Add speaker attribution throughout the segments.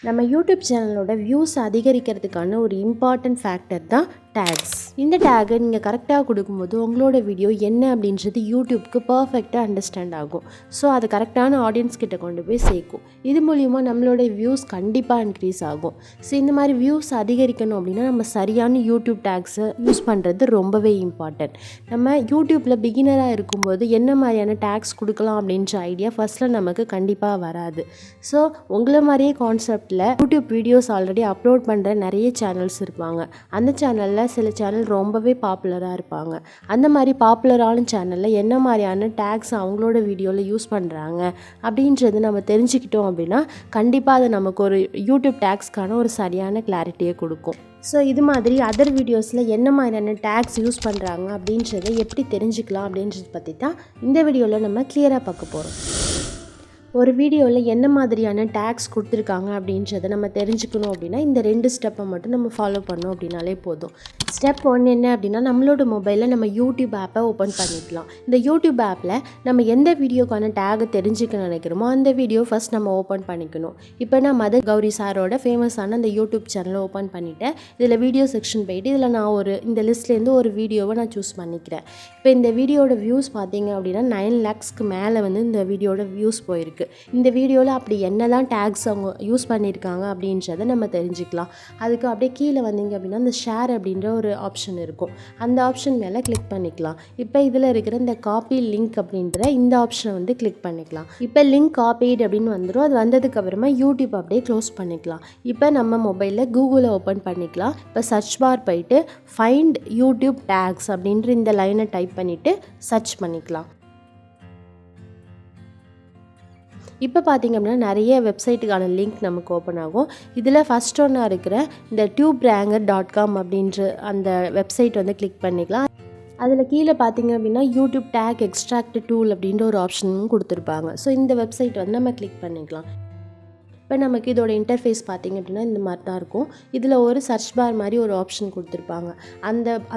Speaker 1: நம்ம யூடியூப் சேனலோட வியூஸ் அதிகரிக்கிறதுக்கான ஒரு இம்பார்ட்டன்ட் ஃபேக்டர் தான் டேக்ஸ். இந்த டேகை நீங்கள் கரெக்டாக கொடுக்கும்போது உங்களோட வீடியோ என்ன அப்படின்றது யூடியூப்க்கு பர்ஃபெக்டாக அண்டர்ஸ்டாண்ட் ஆகும். ஸோ அது கரெக்டான ஆடியன்ஸ் கிட்ட கொண்டு போய் சேர்க்கும். இது மூலிமா நம்மளோட வியூஸ் கண்டிப்பாக இன்க்ரீஸ் ஆகும். ஸோ இந்த மாதிரி வியூஸ் அதிகரிக்கணும் அப்படின்னா நம்ம சரியான யூடியூப் டேக்ஸை யூஸ் பண்ணுறது ரொம்பவே இம்பார்ட்டன்ட். நம்ம யூடியூப்பில் பிகினராக இருக்கும்போது என்ன மாதிரியான டேக்ஸ் கொடுக்கலாம் அப்படின்ற ஐடியா ஃபஸ்ட்டில் நமக்கு கண்டிப்பாக வராது. ஸோ உங்களை மாதிரியே கான்செப்டில் யூடியூப் வீடியோஸ் ஆல்ரெடி அப்லோட் பண்ணுற நிறைய சேனல்ஸ் இருப்பாங்க. அந்த சேனலில் சில சேனல் ரொம்பவே பாப்புலராக இருப்பாங்க. அந்த மாதிரி பாப்புலரான சேனலில் என்ன மாதிரியான டேக்ஸ் அவங்களோட வீடியோவில் யூஸ் பண்ணுறாங்க அப்படின்றது நம்ம தெரிஞ்சுக்கிட்டோம் அப்படின்னா கண்டிப்பாக அது நமக்கு ஒரு யூடியூப் டேக்ஸ்க்கான ஒரு சரியான கிளாரிட்டியை கொடுக்கும். ஸோ இது மாதிரி அதர் வீடியோஸில் என்ன மாதிரியான டேக்ஸ் யூஸ் பண்ணுறாங்க அப்படின்றத எப்படி தெரிஞ்சுக்கலாம் அப்படின்றத பற்றி தான் இந்த வீடியோவில் நம்ம கிளியராக பார்க்க போகிறோம். ஒரு வீடியோவில் என்ன மாதிரியான டேக்ஸ் கொடுத்துருக்காங்க அப்படின்றத நம்ம தெரிஞ்சுக்கணும் அப்படின்னா இந்த 2 ஸ்டெப்பை மட்டும் நம்ம ஃபாலோ பண்ணோம் அப்படின்னாலே போதும். ஸ்டெப் 1 என்ன அப்படின்னா நம்மளோட மொபைலில் நம்ம யூடியூப் ஆப்பை ஓப்பன் பண்ணிக்கலாம். இந்த யூடியூப் ஆப்பில் நம்ம எந்த வீடியோக்கான டேகை தெரிஞ்சுக்க நினைக்கிறோமோ அந்த வீடியோ ஃபஸ்ட் நம்ம ஓப்பன் பண்ணிக்கணும். இப்போ நான் மதர் கௌரி சாரோட ஃபேமஸான அந்த யூடியூப் சேனலை ஓப்பன் பண்ணிவிட்டேன். இதில் வீடியோ செக்ஷன் போயிட்டு இதில் நான் இந்த லிஸ்ட்லேருந்து ஒரு வீடியோவை நான் சூஸ் பண்ணிக்கிறேன். இப்போ இந்த வீடியோட வியூஸ் பார்த்தீங்க அப்படின்னா 9 lakhsக்கு மேலே இந்த வீடியோட வியூஸ் போயிருக்கு. இந்த வீடியோவில் அப்படி என்னதான் டேக்ஸ் அவங்க யூஸ் பண்ணியிருக்காங்க அப்படின்றத நம்ம தெரிஞ்சுக்கலாம். அதுக்கு அப்படியே கீழே வந்தீங்க அப்படின்னா இந்த ஷேர் அப்படின்ற ஒரு ஆப்ஷன் இருக்கும். அந்த ஆப்ஷன் மேலே கிளிக் பண்ணிக்கலாம். இப்போ இதில் இருக்கிற இந்த காப்பி லிங்க் அப்படின்ற இந்த ஆப்ஷனை கிளிக் பண்ணிக்கலாம். இப்போ லிங்க் காப்பீடு அப்படின்னு வந்துடும். அது வந்ததுக்கு அப்புறமா யூடியூப் அப்படியே க்ளோஸ் பண்ணிக்கலாம். இப்போ நம்ம மொபைலில் கூகுளை ஓப்பன் பண்ணிக்கலாம். இப்போ சர்ச் பார் போயிட்டு ஃபைண்ட் யூடியூப் டேக்ஸ் அப்படின்ற இந்த லைனை டைப் பண்ணிவிட்டு சர்ச் பண்ணிக்கலாம். இப்போ பார்த்திங்க அப்படின்னா நிறைய வெப்சைட்டுக்கான லிங்க் நமக்கு ஓப்பன் ஆகும். இதில் ஃபஸ்ட் ஒன்னாக இருக்கிற இந்த tubebranger.com அப்படின்ற அந்த வெப்சைட் கிளிக் பண்ணிக்கலாம். அதில் கீழே பார்த்திங்க அப்படின்னா யூடியூப் டேக் எக்ஸ்ட்ராக்ட் டூல் அப்படின்ற ஒரு ஆப்ஷனும் கொடுத்துருப்பாங்க. ஸோ இந்த வெப்சைட் நம்ம கிளிக் பண்ணிக்கலாம். இப்போ நமக்கு இதோட இன்டர்ஃபேஸ் பார்த்திங்க அப்படின்னா இந்த மாதிரி தான் இருக்கும். இதில் ஒரு சர்ச் பார் மாதிரி ஒரு ஆப்ஷன் கொடுத்துருப்பாங்க.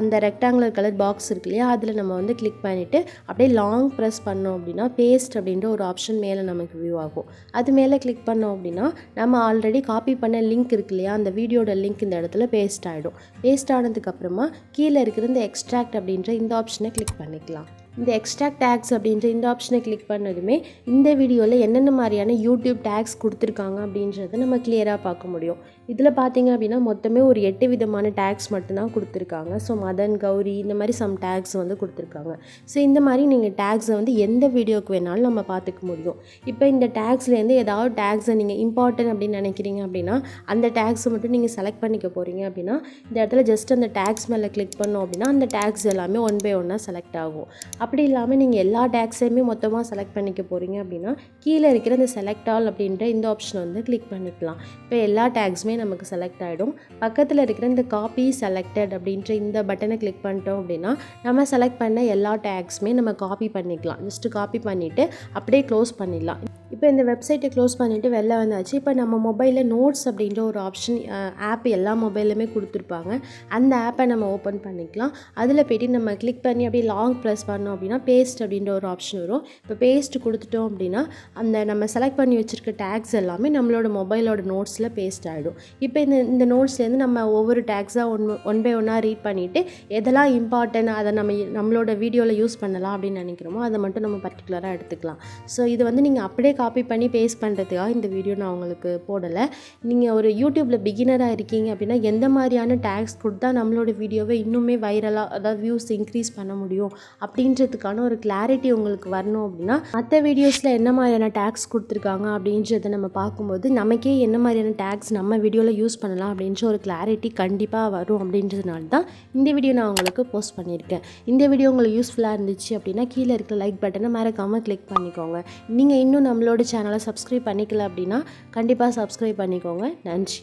Speaker 1: அந்த ரெக்டாங்குலர் கலர் பாக்ஸ் இருக்கு இல்லையா, அதில் நம்ம கிளிக் பண்ணிவிட்டு அப்படியே லாங் ப்ரெஸ் பண்ணோம் அப்படின்னா பேஸ்ட் அப்படின்ற ஒரு ஆப்ஷன் மேலே நமக்கு வியூ ஆகும். அது மேலே கிளிக் பண்ணோம் அப்படின்னா நம்ம ஆல்ரெடி காப்பி பண்ண லிங்க் இருக்கு இல்லையா, அந்த வீடியோட லிங்க் இந்த இடத்துல பேஸ்ட் ஆகிடும். பேஸ்ட் ஆனதுக்கப்புறமா கீழே இருக்கிற இந்த எக்ஸ்ட்ராக்ட் அப்படின்ற இந்த ஆப்ஷனை கிளிக் பண்ணிக்கலாம். இந்த எக்ஸ்ட்ராக்ட் டேக்ஸ் அப்படின்ற இந்த ஆப்ஷனை கிளிக் பண்ணதுமே இந்த வீடியோவில் என்னென்ன மாதிரியான யூடியூப் டேக்ஸ் கொடுத்துருக்காங்க அப்படின்றத நம்ம கிளியராக பார்க்க முடியும். இதில் பார்த்திங்க அப்படின்னா மொத்தமே ஒரு 8 விதமான டேக்ஸ் மட்டும்தான் கொடுத்துருக்காங்க. ஸோ மதன் கௌரி இந்த மாதிரி சம் டேக்ஸ் கொடுத்துருக்காங்க. ஸோ இந்த மாதிரி நீங்கள் டேக்ஸை எந்த வீடியோக்கு வேணாலும் நம்ம பார்த்துக்க முடியும். இப்போ இந்த டேக்ஸ்லேருந்து ஏதாவது டேக்ஸை நீங்கள் இம்பார்ட்டன்ட் அப்படின்னு நினைக்கிறீங்க அப்படின்னா அந்த டேக்ஸை மட்டும் நீங்கள் செலக்ட் பண்ணிக்க போகிறீங்க அப்படின்னா இந்த இடத்துல ஜஸ்ட் அந்த டேக்ஸ் மேலே கிளிக் பண்ணோம் அப்படின்னா அந்த டேக்ஸ் எல்லாமே 1 by 1 செலக்ட் ஆகும். அப்படி இல்லாமல் நீங்கள் எல்லா டேக்ஸையுமே மொத்தமாக செலக்ட் பண்ணிக்க போகிறீங்க அப்படின்னா கீழே இருக்கிற இந்த செலக்ட் ஆல் அப்படின்ற இந்த ஆப்ஷனை கிளிக் பண்ணிக்கலாம். இப்போ எல்லா டேக்ஸுமே நமக்கு செலக்ட் ஆகிடும். பக்கத்தில் இருக்கிற இந்த காப்பி செலக்டட் அப்படின்ற இந்த பட்டனை கிளிக் பண்ணிட்டோம் அப்படின்னா நம்ம செலக்ட் பண்ண எல்லா டேக்ஸுமே நம்ம காப்பி பண்ணிக்கலாம். ஜஸ்ட்டு காப்பி பண்ணிவிட்டு அப்படியே க்ளோஸ் பண்ணிடலாம். இப்போ இந்த வெப்சைட்டை க்ளோஸ் பண்ணிவிட்டு வெளில வந்தாச்சு. இப்போ நம்ம மொபைலில் நோட்ஸ் அப்படின்ற ஒரு ஆப்ஷன் ஆப் எல்லா மொபைலுமே கொடுத்துருப்பாங்க. அந்த ஆப்பை நம்ம ஓப்பன் பண்ணிக்கலாம். அதில் போய்ட்டு நம்ம கிளிக் பண்ணி அப்படியே லாங் ப்ரெஸ் பண்ணோம் அப்படின்னா பேஸ்ட் அப்படின்ற ஒரு ஆப்ஷன் வரும். இப்போ பேஸ்ட் கொடுத்துட்டோம் அப்படின்னா அந்த நம்ம செலக்ட் பண்ணி வச்சுருக்க டேக்ஸ் எல்லாமே நம்மளோட மொபைலோட நோட்ஸில் பேஸ்ட் ஆகிடும். இப்போ இந்த நோட்ஸ்லேருந்து நம்ம ஒவ்வொரு டேக்ஸாக ஒன் பை ஒன்னாக ரீட் பண்ணிவிட்டு எதெல்லாம் இம்பார்ட்டன்ட் அதை நம்மளோட வீடியோவில் யூஸ் பண்ணலாம் அப்படின்னு நினைக்கிறோமோ அதை மட்டும் நம்ம பர்டிகுலராக எடுத்துக்கலாம். ஸோ இது நீங்கள் அப்படியே காப்பி பண்ணி பேஸ்ட் பண்ணுறதுக்காக இந்த வீடியோ நான் உங்களுக்கு போடலை. நீங்கள் ஒரு யூடியூப்பில் பிகினராக இருக்கீங்க அப்படின்னா எந்த மாதிரியான டேக்ஸ் கொடுத்தா நம்மளோட வீடியோவை இன்னுமே வைரலாக அதாவது வியூஸ் இன்க்ரீஸ் பண்ண முடியும் அப்படின்றதுக்கான ஒரு கிளாரிட்டி உங்களுக்கு வரணும் அப்படின்னா மற்ற வீடியோஸில் என்ன மாதிரியான டேக்ஸ் கொடுத்துருக்காங்க அப்படின்றத நம்ம பார்க்கும்போது நமக்கே என்ன மாதிரியான டேக்ஸ் நம்ம வீடியோவில் யூஸ் பண்ணலாம் அப்படின்ற ஒரு கிளாரிட்டி கண்டிப்பாக வரும். அப்படின்றதுனால தான் இந்த வீடியோ நான் உங்களுக்கு போஸ்ட் பண்ணியிருக்கேன். இந்த வீடியோ உங்களுக்கு யூஸ்ஃபுல்லாக இருந்துச்சு அப்படின்னா கீழே இருக்கிற லைக் பட்டனை மறக்காமல் கிளிக் பண்ணிக்கோங்க. நீங்கள் இன்னும் நம்மளோட சேனலை சப்ஸ்கிரைப் பண்ணிக்கல அப்படின்னா கண்டிப்பாக சப்ஸ்கிரைப் பண்ணிக்கோங்க. நன்றி.